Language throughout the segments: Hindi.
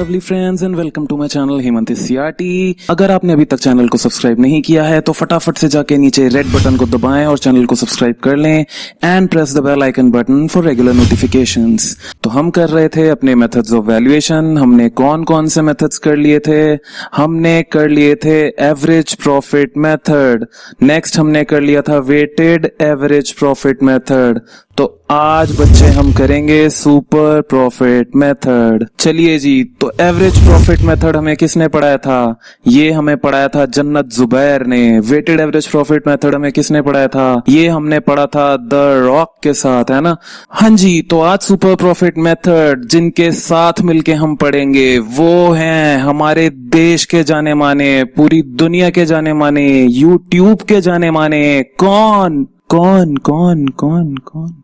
Lovely friends and welcome to my channel Hemant Siyati. अगर आपने अभी तक चैनल को सब्सक्राइब नहीं किया है तो फटाफट से जाके नीचे रेड बटन को दबाएं और चैनल को सब्सक्राइब कर लें and press the bell icon button for regular notifications. तो हम कर रहे थे अपने मेथड्स ऑफ वैल्यूएशन। हमने कौन कौन से मेथड्स कर लिए थे? हमने कर लिए थे एवरेज प्रॉफिट मेथड, नेक्स्ट हमने कर लिया था वेटेड एवरेज प्रॉफिट मेथड। तो आज बच्चे हम करेंगे सुपर प्रॉफिट मेथड। चलिए जी, तो एवरेज प्रॉफिट मेथड हमें किसने पढ़ाया था? ये हमें पढ़ाया था जन्नत जुबैर ने। वेटेड एवरेज प्रॉफिट मेथड हमें किसने पढ़ाया था? ये हमने पढ़ा था द रॉक के साथ, है ना? हाँ जी, तो आज सुपर प्रॉफिट मेथड जिनके साथ मिलके हम पढ़ेंगे वो हैं हमारे देश के जाने माने, पूरी दुनिया के जाने माने, यूट्यूब के जाने माने। कौन कौन कौन कौन कौन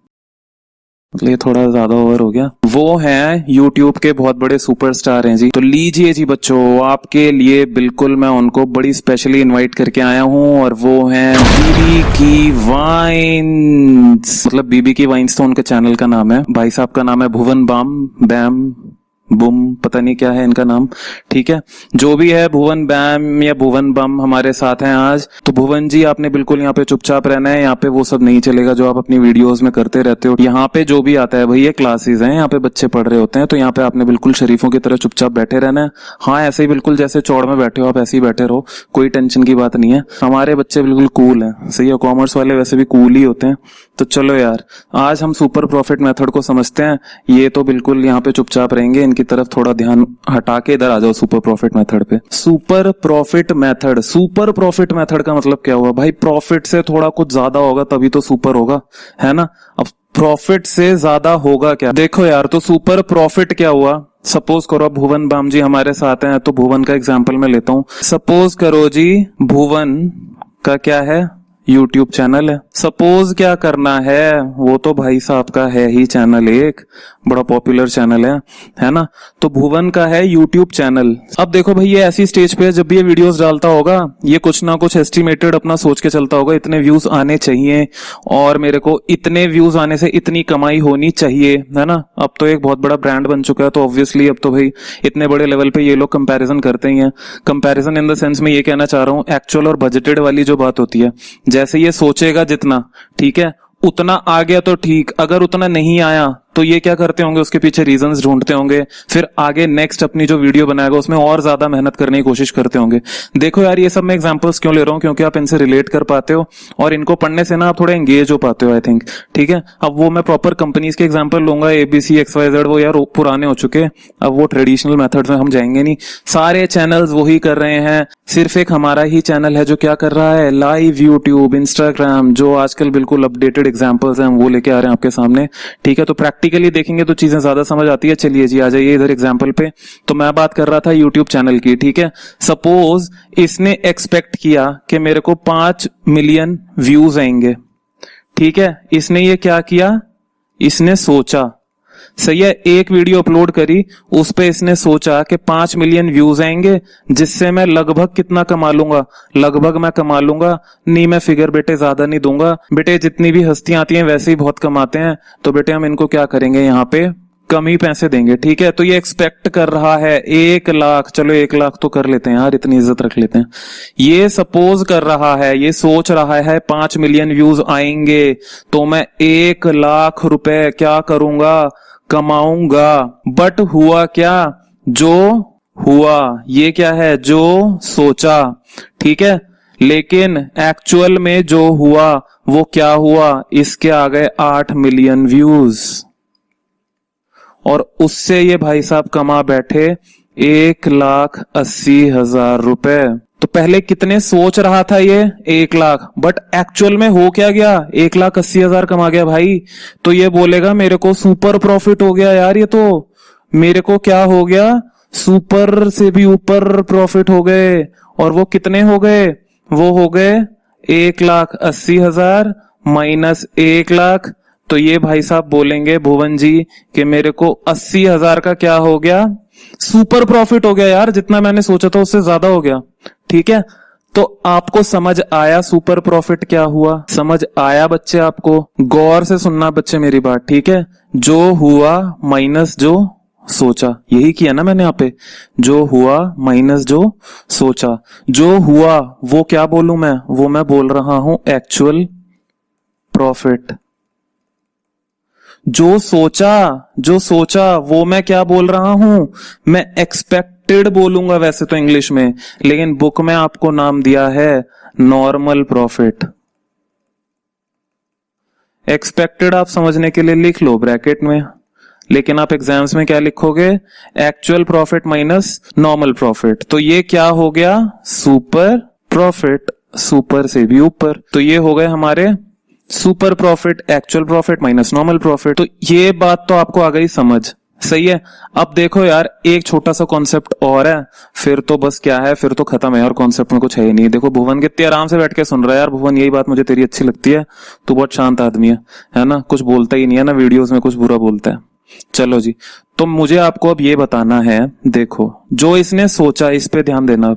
मतलब ये थोड़ा ज्यादा ओवर हो गया। वो हैं यूट्यूब के बहुत बड़े सुपरस्टार हैं जी। तो लीजिए जी बच्चों, आपके लिए बिल्कुल मैं उनको बड़ी स्पेशली इनवाइट करके आया हूं और वो हैं बीबी की वाइन्स। मतलब बीबी की वाइन्स तो उनके चैनल का नाम है। भाई साहब का नाम है भुवन बैम बुम, पता नहीं क्या है इनका नाम, ठीक है? जो भी है, भुवन बैम या भुवन बम हमारे साथ हैं आज। तो भुवन जी, आपने बिल्कुल यहाँ पे चुपचाप रहना है। यहाँ पे वो सब नहीं चलेगा जो आप अपनी वीडियोस में करते रहते हो। यहाँ पे जो भी आता है भाई, ये क्लासेस हैं, यहाँ पे बच्चे पढ़ रहे होते हैं। तो यहाँ पे आपने बिल्कुल शरीफों की तरह चुपचाप बैठे रहना है। हाँ, ऐसे ही बिल्कुल जैसे चौड़ में बैठे हो आप, ऐसे ही बैठे रहो, कोई टेंशन की बात नहीं है। हमारे बच्चे बिल्कुल कूल हैं, सही है? कॉमर्स वाले वैसे भी कूल ही होते हैं। तो चलो यार, आज हम सुपर प्रॉफिट मेथड को समझते हैं। ये तो बिल्कुल यहाँ पे चुपचाप रहेंगे, इनकी तरफ थोड़ा ध्यान हटा के इधर आ जाओ सुपर प्रॉफिट मेथड पे। Super profit method, super profit method का मतलब क्या हुआ भाई? प्रॉफिट से थोड़ा कुछ ज्यादा होगा तभी तो सुपर होगा, है ना? अब प्रॉफिट से ज्यादा होगा क्या? देखो यार, तो सुपर प्रॉफिट क्या हुआ? सपोज करो भुवन बाम जी हमारे साथ हैं, तो भुवन का एग्जाम्पल मैं लेता हूं। सपोज करो जी, भुवन का क्या है? यूट्यूब चैनल है। सपोज क्या करना है, वो तो भाई साहब का है ही चैनल, एक बड़ा पॉपुलर चैनल है ना? तो भुवन का है यूट्यूब चैनल। अब देखो भाई, ये ऐसी स्टेज पे जब भी ये वीडियोस डालता होगा, ये कुछ ना कुछ एस्टिमेटेड अपना सोच के चलता होगा, इतने व्यूज आने चाहिए और मेरे को इतने व्यूज आने से इतनी कमाई होनी चाहिए, है ना? अब तो एक बहुत बड़ा ब्रांड बन चुका है, तो ऑब्वियसली अब तो भाई इतने बड़े लेवल पे ये लोग कंपैरिजन करते ही हैं। कंपैरिजन इन द सेंस में ये कहना चाह रहा हूँ, एक्चुअल और बजटेड वाली जो बात होती है, जैसे ये सोचेगा जितना, ठीक है, उतना आ गया तो ठीक, अगर उतना नहीं आया तो ये क्या करते होंगे, उसके पीछे रीजंस ढूंढते होंगे, फिर आगे नेक्स्ट अपनी जो वीडियो बनाएगा उसमें और ज्यादा मेहनत करने की कोशिश करते होंगे। देखो यार, ये सब मैं एग्जांपल्स क्यों ले रहा हूँ? क्योंकि आप इनसे रिलेट कर पाते हो और इनको पढ़ने से ना आप थोड़ा एंगेज हो पाते हो, आई थिंक, ठीक है? अब वो मैं प्रॉपर कंपनीज के एग्जाम्पल लूंगा, ABC XYZ, वो यार पुराने हो चुके, अब वो ट्रेडिशनल मेथड्स में हम जाएंगे नहीं। सारे चैनल्स वही कर रहे हैं, सिर्फ एक हमारा ही चैनल है जो क्या कर रहा है, लाइव यूट्यूब, इंस्टाग्राम, जो आजकल बिल्कुल अपडेटेड एग्जाम्पल्स हैं वो लेके आ रहे हैं आपके सामने, ठीक है? तो प्रैक्टिकली देखेंगे तो चीजें ज्यादा समझ आती है। चलिए जी, आ जाइए इधर एग्जाम्पल पे। तो मैं बात कर रहा था यूट्यूब चैनल की, ठीक है? सपोज इसने एक्सपेक्ट किया कि मेरे को 5 मिलियन व्यूज आएंगे, ठीक है? इसने ये क्या किया, इसने सोचा, सही है, एक वीडियो अपलोड करी, उस पे इसने सोचा कि 5 मिलियन व्यूज आएंगे, जिससे मैं लगभग कितना कमा लूंगा? लगभग मैं कमा लूंगा, नहीं मैं फिगर बेटे ज्यादा नहीं दूंगा, बेटे जितनी भी हस्तियां आती हैं वैसे ही बहुत कमाते हैं, तो बेटे हम इनको क्या करेंगे, यहाँ पे कम ही पैसे देंगे, ठीक है? तो ये एक्सपेक्ट कर रहा है 1 लाख, चलो 1 लाख तो कर लेते हैं यार, इतनी इज्जत रख लेते हैं। ये सपोज कर रहा है, ये सोच रहा है 5 मिलियन व्यूज आएंगे तो मैं 1 लाख रुपए क्या करूंगा, कमाऊंगा। बट हुआ क्या? जो हुआ, ये क्या है, जो सोचा, ठीक है? लेकिन एक्चुअल में जो हुआ वो क्या हुआ, इसके आ गए 8 मिलियन व्यूज और उससे ये भाई साहब कमा बैठे 1,80,000 रुपए। तो पहले कितने सोच रहा था ये, 1 लाख, बट एक्चुअल में हो क्या गया, 1,80,000 कमा गया भाई। तो ये बोलेगा मेरे को सुपर प्रॉफिट हो गया यार, ये तो मेरे को क्या हो गया, सुपर से भी ऊपर प्रॉफिट हो गए। और वो कितने हो गए, वो हो गए 1,80,000 माइनस 1 लाख। तो ये भाई साहब बोलेंगे भुवन जी कि मेरे को 80,000 का क्या हो गया, सुपर प्रॉफिट हो गया यार, जितना मैंने सोचा था उससे ज्यादा हो गया, ठीक है? तो आपको समझ आया सुपर प्रॉफिट क्या हुआ? समझ आया बच्चे आपको? गौर से सुनना बच्चे मेरी बात, ठीक है? जो हुआ माइनस जो सोचा, यही किया ना मैंने यहाँ पे, जो हुआ माइनस जो सोचा। जो हुआ वो क्या बोलूं मैं, वो मैं बोल रहा हूं एक्चुअल प्रॉफिट। जो सोचा वो मैं क्या बोल रहा हूं, मैं एक्सपेक्टेड बोलूंगा वैसे तो इंग्लिश में, लेकिन बुक में आपको नाम दिया है नॉर्मल प्रॉफिट। एक्सपेक्टेड आप समझने के लिए लिख लो ब्रैकेट में, लेकिन आप एग्जाम्स में क्या लिखोगे, actual profit minus normal profit. तो ये क्या हो गया, सुपर प्रॉफिट, सुपर से भी ऊपर। तो ये हो गए हमारे super profit, actual profit minus normal profit. तो ये बात तो आपको आ गई समझ, सही है। अब देखो यार, एक छोटा सा कॉन्सेप्ट और है, फिर तो बस क्या है, फिर तो खत्म है यार, कॉन्सेप्ट में कुछ है ही नहीं। देखो भुवन कितने आराम से बैठ के सुन रहा है यार। भुवन, यही बात मुझे तेरी अच्छी लगती है, तू बहुत शांत आदमी है ना, कुछ बोलता ही नहीं है ना, वीडियोस में कुछ बुरा बोलता है। चलो जी, तो मुझे आपको अब ये बताना है, देखो जो इसने सोचा, इस पे ध्यान देना।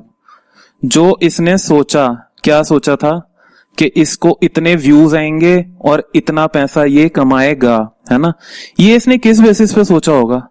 जो इसने सोचा, क्या सोचा था कि इसको इतने व्यूज आएंगे और इतना पैसा ये कमाएगा, है ना। ये इसने किस बेसिस पे सोचा होगा,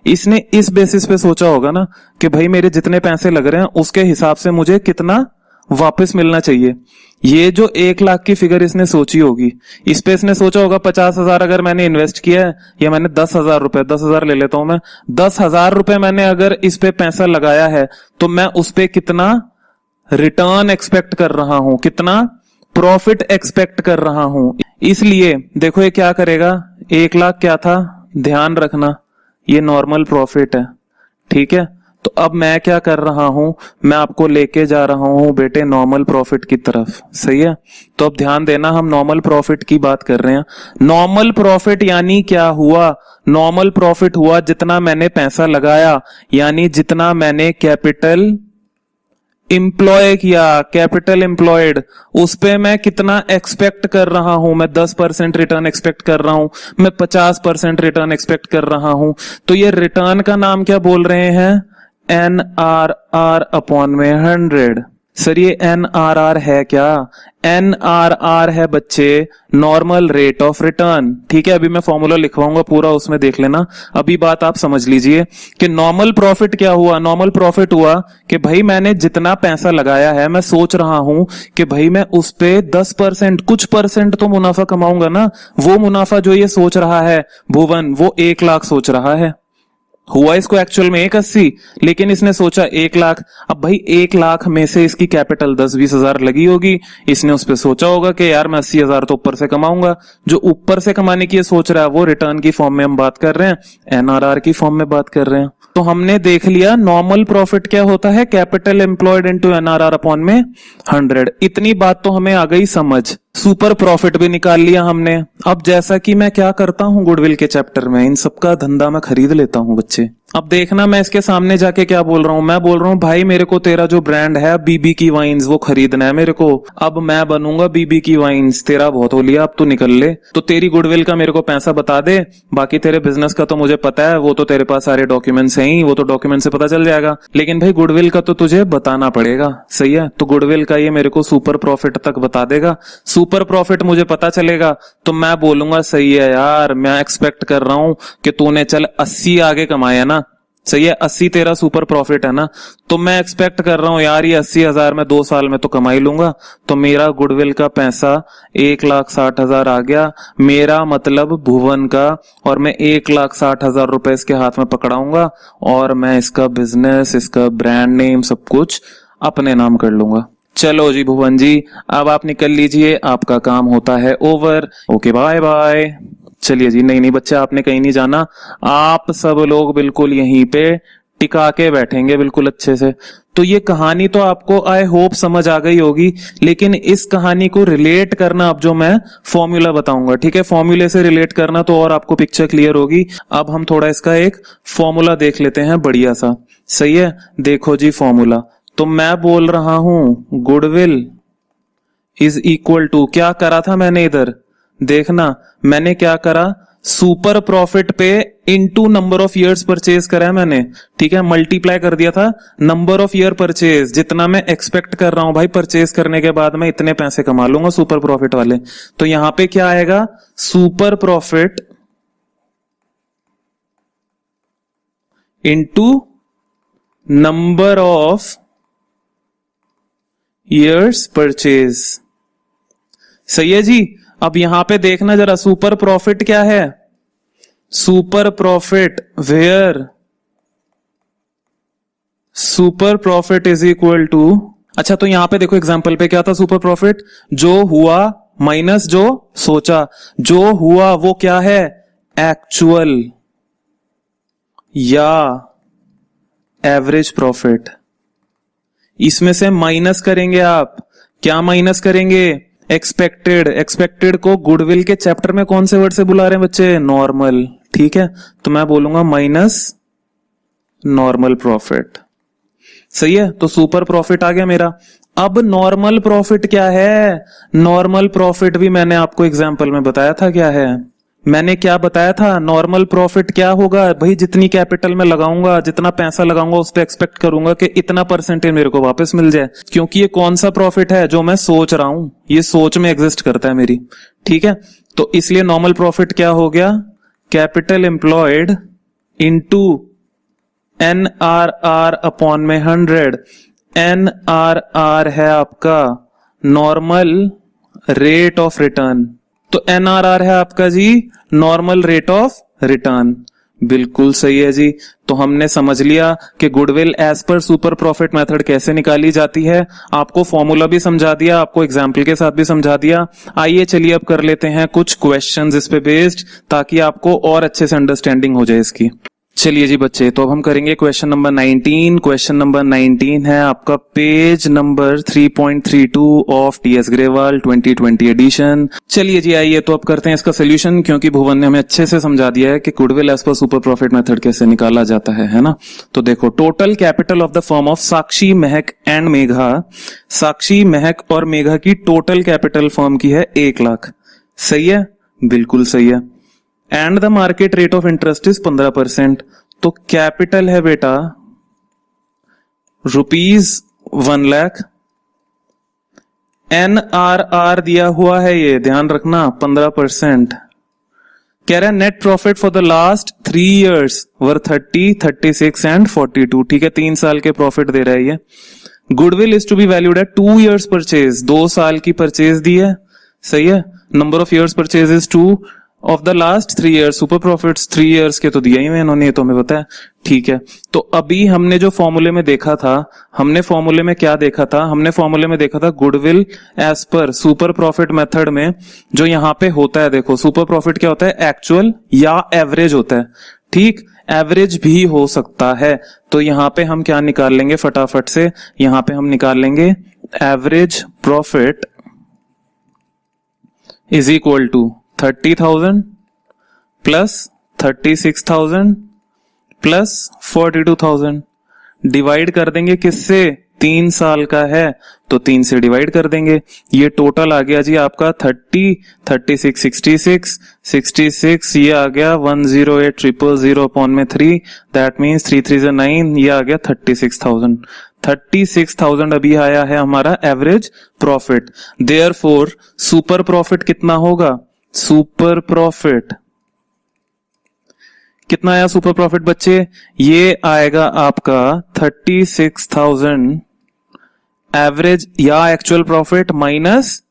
इसने इस बेसिस पे सोचा होगा ना कि भाई मेरे जितने पैसे लग रहे हैं उसके हिसाब से मुझे कितना वापस मिलना चाहिए। ये जो 1 लाख की फिगर इसने सोची होगी, इस पे इसने सोचा होगा 50,000 अगर मैंने इन्वेस्ट किया है, या मैंने 10,000 रुपए, 10,000 ले लेता हूं मैं, 10,000 रुपए मैंने अगर इस पे पैसा लगाया है, तो मैं उस पे कितना रिटर्न एक्सपेक्ट कर रहा हूं, कितना प्रॉफिट एक्सपेक्ट कर रहा हूं। इसलिए देखो ये क्या करेगा, 1 लाख क्या था, ध्यान रखना ये नॉर्मल प्रॉफिट है, ठीक है। तो अब मैं क्या कर रहा हूं, मैं आपको लेके जा रहा हूं बेटे नॉर्मल प्रॉफिट की तरफ, सही है। तो अब ध्यान देना, हम नॉर्मल प्रॉफिट की बात कर रहे हैं। नॉर्मल प्रॉफिट यानी क्या हुआ, नॉर्मल प्रॉफिट हुआ जितना मैंने पैसा लगाया, यानी जितना मैंने कैपिटल एम्प्लॉय किया, कैपिटल एम्प्लॉयड, उस पे मैं कितना एक्सपेक्ट कर रहा हूं। मैं 10% रिटर्न एक्सपेक्ट कर रहा हूं, मैं 50% रिटर्न एक्सपेक्ट कर रहा हूं। तो ये रिटर्न का नाम क्या बोल रहे हैं, NRR अपॉन में 100। सर ये NRR है क्या, NRR है बच्चे नॉर्मल रेट ऑफ रिटर्न, ठीक है। अभी मैं फॉर्मूला लिखवाऊंगा पूरा, उसमें देख लेना। अभी बात आप समझ लीजिए कि नॉर्मल प्रॉफिट क्या हुआ, नॉर्मल प्रॉफिट हुआ कि भाई मैंने जितना पैसा लगाया है, मैं सोच रहा हूं कि भाई मैं उस पे 10%, कुछ परसेंट तो मुनाफा कमाऊंगा ना। वो मुनाफा जो ये सोच रहा है भुवन, वो 1 लाख सोच रहा है। हुआ इसको एक्चुअल में 180, लेकिन इसने सोचा 1 लाख। अब भाई 1 लाख में से इसकी कैपिटल 10-20 हजार लगी होगी, इसने उस पर सोचा होगा कि यार मैं 80,000 तो ऊपर से कमाऊंगा। जो ऊपर से कमाने की ये सोच रहा है वो रिटर्न की फॉर्म में हम बात कर रहे हैं, NRR की फॉर्म में बात कर रहे हैं। तो हमने देख लिया नॉर्मल प्रॉफिट क्या होता है, capital employed into NRR upon में 100। इतनी बात तो हमें आ गई समझ। सुपर प्रॉफिट भी निकाल लिया हमने। अब जैसा कि मैं क्या करता हूं गुडविल के चैप्टर में, इन सबका धंधा मैं खरीद लेता हूं बच्चे। अब देखना मैं इसके सामने जाके क्या बोल रहा हूं, मैं बोल रहा हूं भाई मेरे को तेरा जो ब्रांड है बीबी की वाइन्स वो खरीदना है मेरे को। अब मैं बनूंगा बीबी की वाइन्स, तेरा बहुत हो लिया, अब तू निकल ले। तो तेरी गुडविल का मेरे को पैसा बता दे, बाकी तेरे बिजनेस का तो मुझे पता है, वो तो तेरे पास सारे डॉक्यूमेंट्स हैं ही, वो तो डॉक्यूमेंट से पता चल जाएगा। लेकिन भाई गुडविल का तो तुझे बताना पड़ेगा, सही है। तो गुडविल का ये मेरे को सुपर प्रॉफिट तक बता देगा। सुपर प्रॉफिट मुझे पता चलेगा तो मैं बोलूंगा सही है यार, मैं एक्सपेक्ट कर रहा हूं कि तूने चल 80 आगे कमाया ना, सही है, 80 तेरा सुपर प्रॉफिट है ना, तो मैं एक्सपेक्ट कर रहा हूं यार ये 80,000 में 2 साल में तो कमा ही लूंगा। तो मेरा गुडविल का पैसा 1,60,000 आ गया, मेरा मतलब भुवन का, और मैं 1,60,000 रुपए इसके हाथ में पकड़ाऊंगा और मैं इसका बिजनेस, इसका ब्रांड नेम सब कुछ अपने नाम कर लूंगा। चलो जी भुवन जी, अब आप निकल लीजिए, आपका काम होता है ओवर। Okay bye bye. चलिए जी, नहीं बच्चे आपने कहीं नहीं जाना, आप सब लोग बिल्कुल यहीं पे टिका के बैठेंगे बिल्कुल अच्छे से। तो ये कहानी तो आपको आई होप समझ आ गई होगी, लेकिन इस कहानी को रिलेट करना, अब जो मैं फॉर्मूला बताऊंगा, ठीक है, फॉर्मूले से रिलेट करना तो और आपको पिक्चर क्लियर होगी। अब हम थोड़ा इसका एक फॉर्मूला देख लेते हैं बढ़िया सा, सही है। देखो जी फॉर्मूला, तो मैं बोल रहा हूं गुडविल इज इक्वल टू, क्या करा था मैंने इधर, देखना मैंने क्या करा, सुपर प्रॉफिट पे into number of years purchase करा है मैंने, ठीक है, मल्टीप्लाई कर दिया था नंबर ऑफ ईयर परचेज, जितना मैं एक्सपेक्ट कर रहा हूं भाई परचेज करने के बाद मैं इतने पैसे कमा लूंगा सुपर प्रॉफिट वाले। तो यहां पे क्या आएगा, super profit into number of years purchase. सही है जी। अब यहां पे देखना जरा सुपर प्रॉफिट क्या है। Super profit where super profit is equal to, अच्छा तो यहां पे देखो एग्जांपल पे क्या था, सुपर प्रॉफिट जो हुआ माइनस जो सोचा, जो हुआ वो क्या है, एक्चुअल या एवरेज प्रॉफिट। इसमें से माइनस करेंगे आप, क्या माइनस करेंगे, एक्सपेक्टेड। एक्सपेक्टेड को गुडविल के चैप्टर में कौन से वर्ड से बुला रहे हैं बच्चे, नॉर्मल। ठीक है, तो मैं बोलूंगा माइनस नॉर्मल प्रॉफिट। सही है, तो सुपर प्रॉफिट आ गया मेरा। अब नॉर्मल प्रॉफिट क्या है, नॉर्मल प्रॉफिट भी मैंने आपको एग्जांपल में बताया था क्या है। मैंने क्या बताया था, नॉर्मल प्रॉफिट क्या होगा भाई, जितनी कैपिटल में लगाऊंगा, जितना पैसा लगाऊंगा उस पर एक्सपेक्ट करूंगा कि इतना परसेंटेज मेरे को वापस मिल जाए। क्योंकि ये कौन सा प्रॉफिट है, जो मैं सोच रहा हूं, ये सोच में एग्जिस्ट करता है मेरी। ठीक है, तो इसलिए नॉर्मल प्रॉफिट क्या हो गया, capital employed into NRR upon में 100। NRR है आपका नॉर्मल रेट ऑफ रिटर्न, तो NRR है आपका जी नॉर्मल रेट ऑफ रिटर्न। बिल्कुल सही है जी। तो हमने समझ लिया कि goodwill as per super profit method कैसे निकाली जाती है। आपको फॉर्मूला भी समझा दिया, आपको एग्जाम्पल के साथ भी समझा दिया। आइए चलिए अब कर लेते हैं कुछ क्वेश्चंस इस पे बेस्ड, ताकि आपको और अच्छे से अंडरस्टैंडिंग हो जाए इसकी। चलिए जी बच्चे, तो अब हम करेंगे क्वेश्चन नंबर 19। क्वेश्चन नंबर 19 है आपका page number 3.32 of TS Grewal 2020 edition. चलिए जी आइए, तो अब करते हैं इसका सोल्यूशन, क्योंकि भुवन ने हमें अच्छे से समझा दिया है कि goodwill as per super profit method कैसे निकाला जाता है ना। तो देखो, total capital of the firm of Sakshi, Mehak and Megha. साक्षी, महक और मेघा की टोटल कैपिटल फर्म की है 1 लाख। सही है, बिल्कुल सही है। And the market rate of interest is 15%। तो कैपिटल है बेटा ₹1 लाख। NRR दिया हुआ है, ये ध्यान रखना 15%। कह रहा है net profit for the last 3 years were 30, 36 and 42। ठीक है, 3 साल के प्रॉफिट दे रहा है ये। Goodwill is to be valued at 2 years purchase, 2 साल की परचेज दी है। सही है, number of years purchase is 2 of the last 3 years। Super profits 3 years के तो दिया ही इन्होंने, ये तो हमें पता है। ठीक है, तो अभी हमने जो फॉर्मूले में देखा था, हमने फॉर्मूले में क्या देखा था, हमने फॉर्मूले में देखा था goodwill as per super profit method में जो यहां पे होता है, देखो सुपर प्रॉफिट क्या होता है, एक्चुअल या एवरेज होता है। ठीक, एवरेज भी हो सकता है। तो यहां पे हम क्या निकाल लेंगे फटाफट से, यहां पे हम निकाल लेंगे average profit is equal to 30,000 plus 36,000 plus 42,000। Divide कर देंगे किससे, 3 साल का है तो 3 से डिवाइड कर देंगे। ये टोटल आ गया जी आपका 30, 36, 66, 66, ये आ गया 108,000 अपॉन में 3, दैट मीन्स 3 3 9, ये आ गया 36,000। 36,000 अभी आया है हमारा average profit. Therefore super profit कितना होगा, सुपर प्रॉफिट कितना आया, सुपर प्रॉफिट बच्चे ये आएगा आपका 36,000 एवरेज या एक्चुअल प्रॉफिट माइनस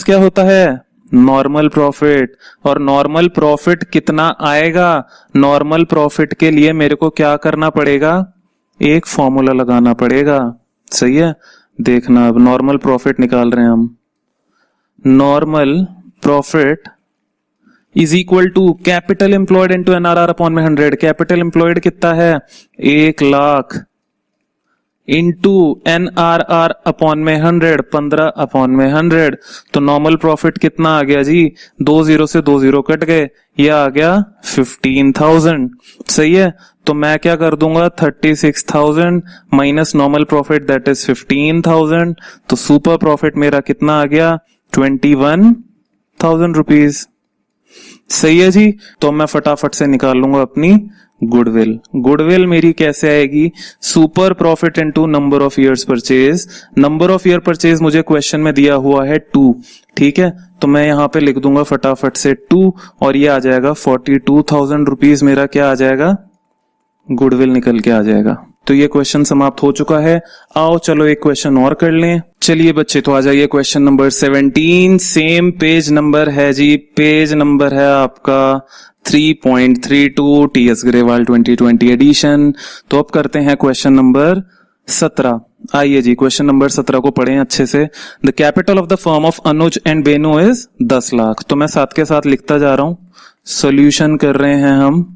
क्या होता है, नॉर्मल प्रॉफिट। और नॉर्मल प्रॉफिट कितना आएगा, नॉर्मल प्रॉफिट के लिए मेरे को क्या करना पड़ेगा, एक फॉर्मूला लगाना पड़ेगा। सही है, देखना अब नॉर्मल प्रॉफिट निकाल रहे हैं हम। Normal profit is equal to capital employed into NRR upon में 100। कैपिटल एम्प्लॉयड कितना है, 1 लाख इंटू NRR अपॉन में 100, 15 अपॉन में 100। तो नॉर्मल प्रॉफिट कितना आ गया जी, 2 0 से 2 0 कट गए, ये आ गया 15,000। सही है, तो मैं क्या कर दूंगा 36,000 minus normal profit that is 15,000। तो सुपर प्रॉफिट मेरा कितना आ गया, 21,000 रुपीज। सही है जी, तो मैं फटाफट से निकाल लूंगा अपनी गुडविल। गुडविल मेरी कैसे आएगी, super profit into number of years purchase. Number of year purchase मुझे क्वेश्चन में दिया हुआ है 2। ठीक है, तो मैं यहां पे लिख दूंगा फटाफट से 2 और ये आ जाएगा 42,000 रुपीज मेरा क्या आ जाएगा, गुडविल निकल के आ जाएगा। तो ये क्वेश्चन समाप्त हो चुका है। आओ चलो एक क्वेश्चन और कर लें। चलिए बच्चे, तो आ जाइए question number 17। Same page number है जी, पेज नंबर है आपका 3.32 टीएस ग्रेवाल 2020 एडिशन। तो अब करते हैं क्वेश्चन नंबर 17। आइए जी, क्वेश्चन नंबर 17 को पढ़ें अच्छे से। The capital of the firm of Anuj and Benu is 10 lakh. तो मैं साथ के साथ लिखता जा रहा हूं, सॉल्यूशन कर रहे हैं हम।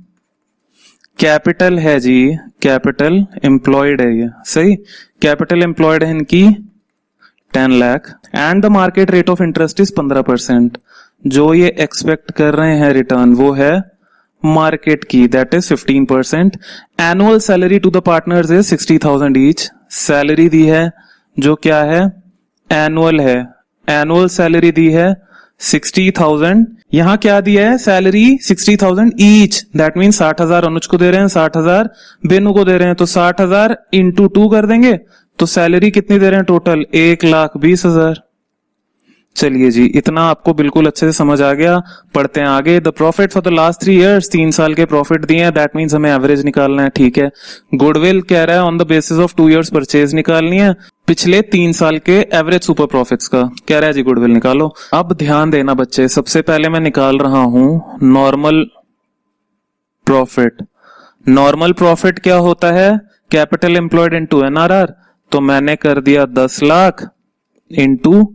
कैपिटल है जी, कैपिटल एम्प्लॉयड है ये, सही। कैपिटल एम्प्लॉयड है इनकी 10 lakh and the market rate of interest is 15%। जो ये एक्सपेक्ट कर रहे हैं रिटर्न वो है मार्केट की, that is 15%। Annual salary to the partners is 60,000 each. Salary दी है जो क्या है, एनुअल है। एनुअल सैलरी दी है 60,000। यहां क्या दिया है, सैलरी 60,000 ईच, दैट मीन 60,000 अनुज को दे रहे हैं, 60,000 बेनू को दे रहे हैं। तो 60,000 इंटू 2 कर देंगे तो सैलरी कितनी दे रहे हैं टोटल, 1,20,000। चलिए जी, इतना आपको बिल्कुल अच्छे से समझ आ गया। पढ़ते हैं आगे। The profit for the last 3 years, 3 साल के प्रॉफिट दिए हैं, दैट मीन्स हमें एवरेज निकालना है, ठीक है। गुडविल कह रहा है on the basis of 2 years purchase निकालनी है, पिछले 3 साल के एवरेज सुपर प्रॉफिट्स का कह रहा है जी गुडविल निकालो। अब ध्यान देना बच्चे, सबसे पहले मैं निकाल रहा हूं नॉर्मल प्रॉफिट। नॉर्मल प्रॉफिट क्या होता है, कैपिटल एम्प्लॉयड इनटू एनआरआर। तो मैंने कर दिया 10 lakh into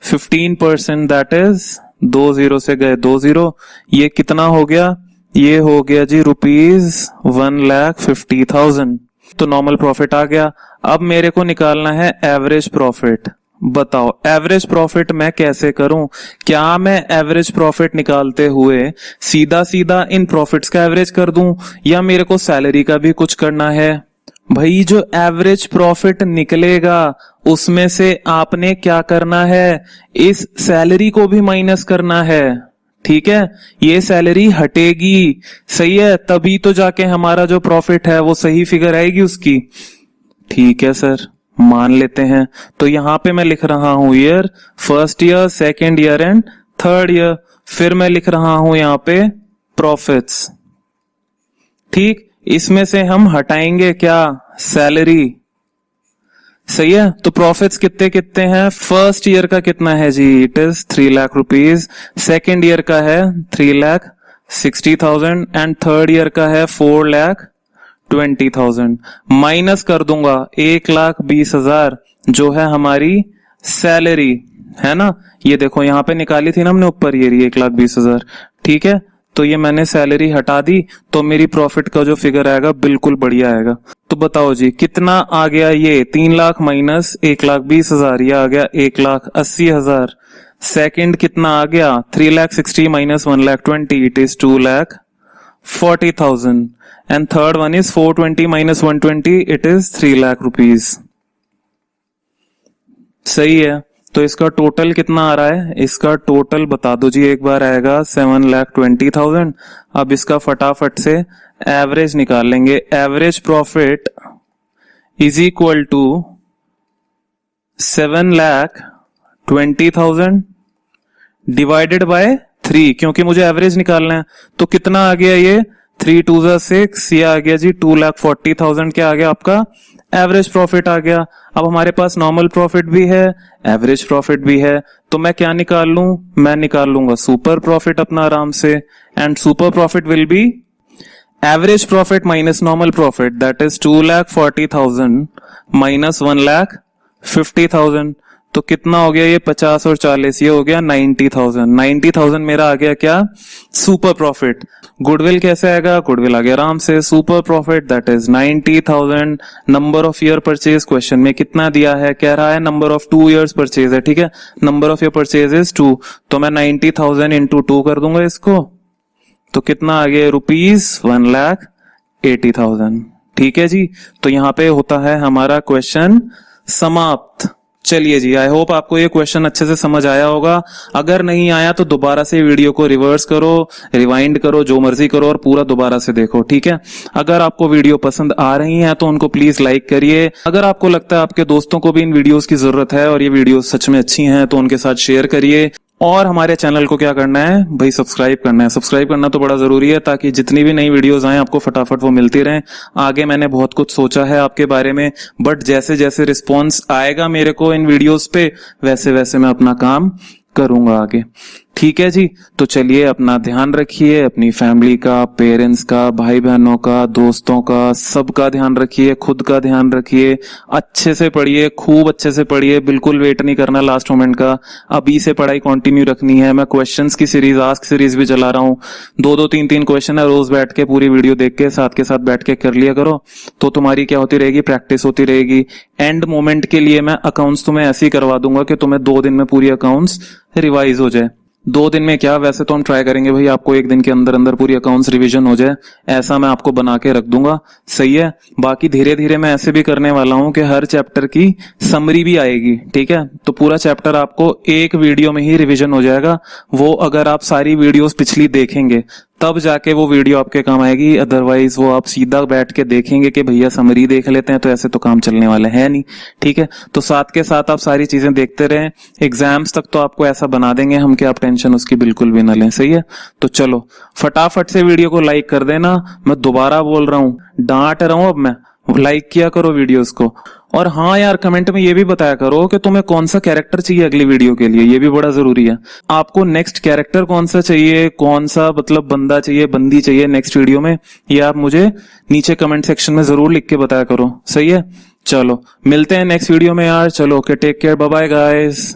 15%, that is 2 zero से गए 2 जीरो। ये कितना हो गया, ये हो गया जी ₹1,50,000। तो नॉर्मल प्रॉफिट आ गया। अब मेरे को निकालना है एवरेज प्रॉफिट। बताओ एवरेज प्रॉफिट मैं कैसे करूं? क्या मैं एवरेज प्रॉफिट निकालते हुए सीधा सीधा इन प्रॉफिट्स का एवरेज कर दूं, या मेरे को सैलरी का भी कुछ करना है? भाई जो एवरेज प्रॉफिट निकलेगा उसमें से आपने क्या करना है, इस सैलरी को भी माइनस करना है, ठीक है। ये सैलरी हटेगी, सही है, तभी तो जाके हमारा जो प्रॉफिट है वो सही फिगर आएगी उसकी, ठीक है सर, मान लेते हैं। तो यहां पे मैं लिख रहा हूं year, first year, second year and third year. फिर मैं लिख रहा हूं यहां पे प्रॉफिट्स, ठीक। इसमें से हम हटाएंगे क्या, सैलरी, सही है। तो प्रॉफिट्स कितने कितने हैं, फर्स्ट ईयर का कितना है जी, it is 3 lakh rupees. Second year का है 3,60,000 एंड थर्ड ईयर का है 4,20,000। माइनस कर दूंगा 1,20,000 जो है हमारी सैलरी, है ना। ये देखो यहां पे निकाली थी ना हमने ऊपर, ये 1,20,000, ठीक है। तो ये मैंने सैलरी हटा दी, तो मेरी प्रॉफिट का जो फिगर आएगा बिल्कुल बढ़िया आएगा। तो बताओ जी कितना आ गया, ये 3 लाख माइनस 1,20,000, ये आ गया 1,80,000। सेकंड कितना आ गया, 3,60,000 minus 1,20,000, it is 2,40,000 and third one is 420 minus 120, it is 3 lakh rupees, सही है। तो इसका टोटल कितना आ रहा है, इसका टोटल बता दो जी एक बार, आएगा 7,20,000। अब इसका फटाफट से एवरेज निकाल लेंगे। Average profit is equal to 7,20,000 divided by 3, क्योंकि मुझे एवरेज निकालना है। तो कितना आ गया ये, 3 2 6, ये आ गया जी 2,40,000। क्या आ गया आपका, एवरेज प्रॉफिट आ गया। अब हमारे पास नॉर्मल प्रॉफिट भी है, एवरेज प्रॉफिट भी है, तो मैं क्या निकाल लूं, मैं निकाल लूंगा सुपर प्रॉफिट अपना आराम से। And super profit will be average profit minus normal profit, that is 2,40,000 minus 1,50,000। तो कितना हो गया ये, 50 और 40, ये हो गया 90,000। 90,000 मेरा आ गया क्या, सुपर प्रॉफिट। गुडविल कैसे आएगा, गुडविल आ गया आराम से, super profit that is 90,000। Number of year purchase question में कितना दिया है, कह रहा है नंबर ऑफ 2 ईयर्स परचेज है, ठीक है। Number of year purchase is 2, तो मैं 90,000 इंटू 2 कर दूंगा इसको, तो कितना आ गया ₹1,80,000, ठीक है जी। तो यहाँ पे होता है हमारा क्वेश्चन समाप्त। चलिए जी, आई होप आपको ये क्वेश्चन अच्छे से समझ आया होगा। अगर नहीं आया तो दोबारा से वीडियो को रिवर्स करो, रिवाइंड करो, जो मर्जी करो और पूरा दोबारा से देखो, ठीक है। अगर आपको वीडियो पसंद आ रही है तो उनको प्लीज लाइक करिए। अगर आपको लगता है आपके दोस्तों को भी इन वीडियोस की जरूरत है और ये वीडियो सच में अच्छी हैं तो उनके साथ शेयर करिए। और हमारे चैनल को क्या करना है भाई, सब्सक्राइब करना है। सब्सक्राइब करना तो बड़ा जरूरी है ताकि जितनी भी नई वीडियोस आए आपको फटाफट वो मिलती रहें। आगे मैंने बहुत कुछ सोचा है आपके बारे में, बट जैसे जैसे रिस्पॉन्स आएगा मेरे को इन वीडियोस पे वैसे वैसे मैं अपना काम करूंगा आगे। ठीक है जी, तो चलिए अपना ध्यान रखिए, अपनी फैमिली का, पेरेंट्स का, भाई बहनों का, दोस्तों का, सबका ध्यान रखिए, खुद का ध्यान रखिए। अच्छे से पढ़िए, खूब अच्छे से पढ़िए, बिल्कुल वेट नहीं करना लास्ट मोमेंट का। अभी से पढ़ाई कंटिन्यू रखनी है। मैं क्वेश्चंस की सीरीज, आस्क सीरीज भी चला रहा हूँ। 2-2 3-3 क्वेश्चन है, रोज बैठ के पूरी वीडियो देख के साथ के साथ बैठ के कर लिया करो, तो तुम्हारी क्या होती रहेगी, प्रैक्टिस होती रहेगी। एंड मोमेंट के लिए मैं अकाउंट्स तुम्हें ऐसे ही करवा दूंगा कि तुम्हें 2 दिन में पूरी अकाउंट्स रिवाइज हो जाए। 2 दिन में क्या, वैसे तो हम ट्राई करेंगे भाई आपको 1 दिन के अंदर अंदर पूरी अकाउंट्स रिवीजन हो जाए, ऐसा मैं आपको बना के रख दूंगा। सही है। बाकी धीरे धीरे मैं ऐसे भी करने वाला हूं कि हर चैप्टर की समरी भी आएगी। ठीक है, तो पूरा चैप्टर आपको एक वीडियो में ही रिवीजन हो जाएगा। वो अगर आप सारी वीडियोस पिछली देखेंगे तब जाके वो वीडियो आपके काम आएगी, अदरवाइज वो आप सीधा बैठ के देखेंगे कि भैया समरी देख लेते हैं, तो ऐसे तो काम चलने वाला है नहीं। ठीक है, तो साथ के साथ आप सारी चीजें देखते रहें। एग्जाम्स तक तो आपको ऐसा बना देंगे हम कि आप टेंशन उसकी बिल्कुल भी ना लें। सही है, तो चलो फटाफट से वीडियो को लाइक कर देना। मैं दोबारा बोल रहा हूँ, डांट रहा हूं अब मैं, लाइक किया करो वीडियोस को। और हाँ यार, कमेंट में ये भी बताया करो कि तुम्हें कौन सा कैरेक्टर चाहिए अगली वीडियो के लिए, ये भी बड़ा जरूरी है। आपको नेक्स्ट कैरेक्टर कौन सा चाहिए, कौन सा मतलब बंदा चाहिए, बंदी चाहिए नेक्स्ट वीडियो में, ये आप मुझे नीचे कमेंट सेक्शन में जरूर लिख के बताया करो। सही है, चलो मिलते हैं नेक्स्ट वीडियो में यार। चलो okay, take care, bye bye guys.